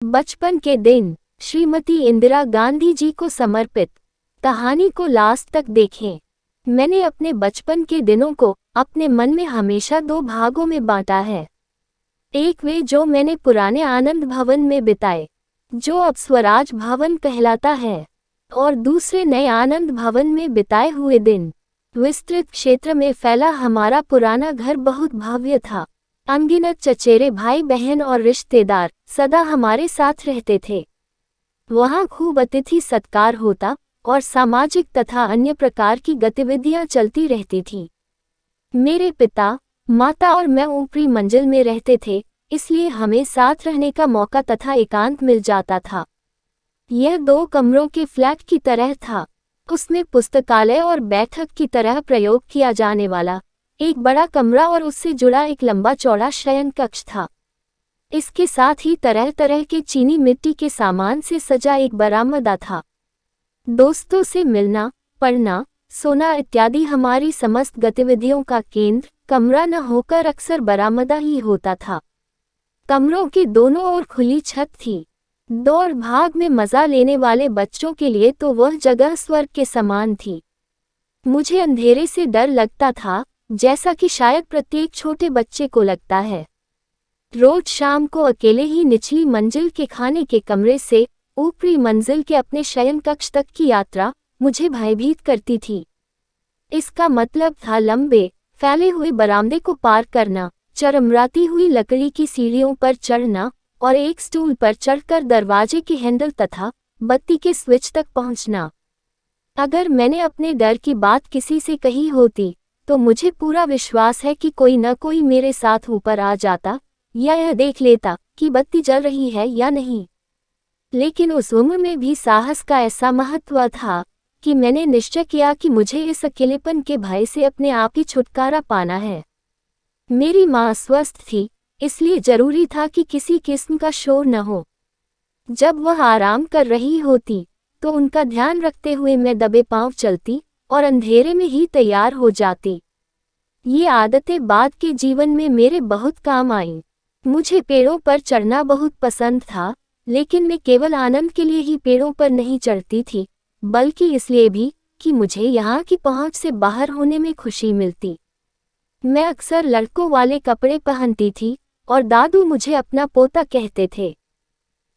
बचपन के दिन, श्रीमती इंदिरा गांधी जी को समर्पित। कहानी को लास्ट तक देखें। मैंने अपने बचपन के दिनों को अपने मन में हमेशा दो भागों में बांटा है। एक वे जो मैंने पुराने आनंद भवन में बिताए, जो अब स्वराज भवन कहलाता है, और दूसरे नए आनंद भवन में बिताए हुए दिन। विस्तृत क्षेत्र में फैला हमारा पुराना घर बहुत भव्य था। अनगिनत चचेरे भाई बहन और रिश्तेदार सदा हमारे साथ रहते थे। वहाँ खूब अतिथि सत्कार होता और सामाजिक तथा अन्य प्रकार की गतिविधियां चलती रहती थीं। मेरे पिता, माता और मैं ऊपरी मंजिल में रहते थे, इसलिए हमें साथ रहने का मौका तथा एकांत मिल जाता था। यह 2 कमरों के फ्लैट की तरह था। उसमें पुस्तकालय और बैठक की तरह प्रयोग किया जाने वाला एक बड़ा कमरा और उससे जुड़ा एक लंबा चौड़ा शयन कक्ष था। इसके साथ ही तरह तरह के चीनी मिट्टी के सामान से सजा एक बरामदा था। दोस्तों से मिलना, पढ़ना, सोना इत्यादि हमारी समस्त गतिविधियों का केंद्र कमरा न होकर अक्सर बरामदा ही होता था। कमरों के दोनों ओर खुली छत थी। दौड़ भाग में मजा लेने वाले बच्चों के लिए तो वह जगह स्वर्ग के समान थी। मुझे अंधेरे से डर लगता था, जैसा कि शायद प्रत्येक छोटे बच्चे को लगता है। रोज शाम को अकेले ही निचली मंजिल के खाने के कमरे से ऊपरी मंजिल के अपने शयन कक्ष तक की यात्रा मुझे भयभीत करती थी। इसका मतलब था लंबे फैले हुए बरामदे को पार करना, चरमराती हुई लकड़ी की सीढ़ियों पर चढ़ना और एक स्टूल पर चढ़कर दरवाजे के हैंडल तथा बत्ती के स्विच तक पहुंचना। अगर मैंने अपने डर की बात किसी से कही होती, तो मुझे पूरा विश्वास है कि कोई न कोई मेरे साथ ऊपर आ जाता या यह देख लेता कि बत्ती जल रही है या नहीं। लेकिन उस उम्र में भी साहस का ऐसा महत्व था कि मैंने निश्चय किया कि मुझे इस अकेलेपन के भय से अपने आप ही छुटकारा पाना है। मेरी माँ स्वस्थ थी, इसलिए जरूरी था कि किसी किस्म का शोर न हो। जब वह आराम कर रही होती, तो उनका ध्यान रखते हुए मैं दबे पांव चलती और अंधेरे में ही तैयार हो जाती। ये आदतें बाद के जीवन में मेरे बहुत काम आईं। मुझे पेड़ों पर चढ़ना बहुत पसंद था, लेकिन मैं केवल आनंद के लिए ही पेड़ों पर नहीं चढ़ती थी, बल्कि इसलिए भी कि मुझे यहाँ की पहुँच से बाहर होने में खुशी मिलती। मैं अक्सर लड़कों वाले कपड़े पहनती थी और दादू मुझे अपना पोता कहते थे।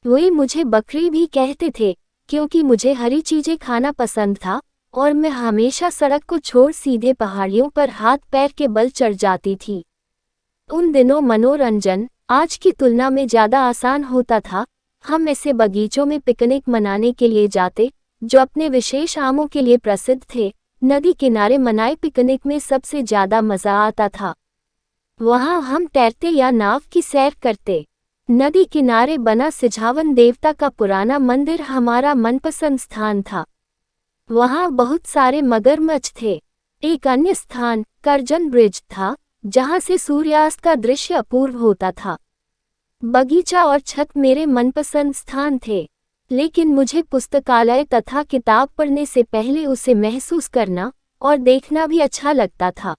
वे मुझे बकरी भी कहते थे, क्योंकि मुझे हरी चीजें खाना पसंद था और मैं हमेशा सड़क को छोड़ सीधे पहाड़ियों पर हाथ पैर के बल चढ़ जाती थी। उन दिनों मनोरंजन आज की तुलना में ज़्यादा आसान होता था। हम ऐसे बगीचों में पिकनिक मनाने के लिए जाते, जो अपने विशेष आमों के लिए प्रसिद्ध थे। नदी किनारे मनाए पिकनिक में सबसे ज़्यादा मज़ा आता था। वहाँ हम तैरते या नाव की सैर करते। नदी किनारे बना सिझावन देवता का पुराना मंदिर हमारा मनपसंद स्थान था। वहाँ बहुत सारे मगरमच्छ थे। एक अन्य स्थान करजन ब्रिज था, जहाँ से सूर्यास्त का दृश्य अपूर्व होता था। बगीचा और छत मेरे मनपसंद स्थान थे, लेकिन मुझे पुस्तकालय तथा किताब पढ़ने से पहले उसे महसूस करना और देखना भी अच्छा लगता था।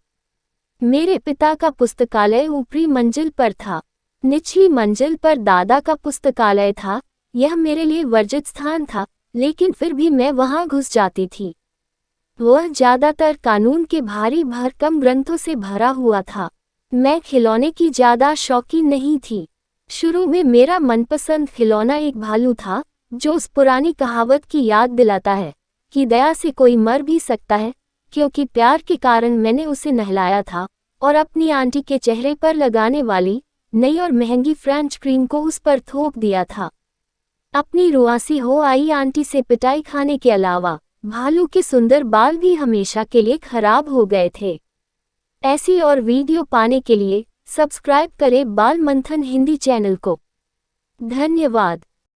मेरे पिता का पुस्तकालय ऊपरी मंजिल पर था। निचली मंजिल पर दादा का पुस्तकालय था। यह मेरे लिए वर्जित स्थान था, लेकिन फिर भी मैं वहां घुस जाती थी। वह ज्यादातर कानून के भारी भरकम ग्रंथों से भरा हुआ था। मैं खिलौने की ज्यादा शौकीन नहीं थी। शुरू में मेरा मनपसंद खिलौना एक भालू था, जो उस पुरानी कहावत की याद दिलाता है कि दया से कोई मर भी सकता है, क्योंकि प्यार के कारण मैंने उसे नहलाया था और अपनी आंटी के चेहरे पर लगाने वाली नई और महंगी फ्रेंच क्रीम को उस पर थोप दिया था। अपनी रुआसी हो आई आंटी से पिटाई खाने के अलावा भालू के सुंदर बाल भी हमेशा के लिए खराब हो गए थे। ऐसी और वीडियो पाने के लिए सब्सक्राइब करें बाल मंथन हिंदी चैनल को। धन्यवाद।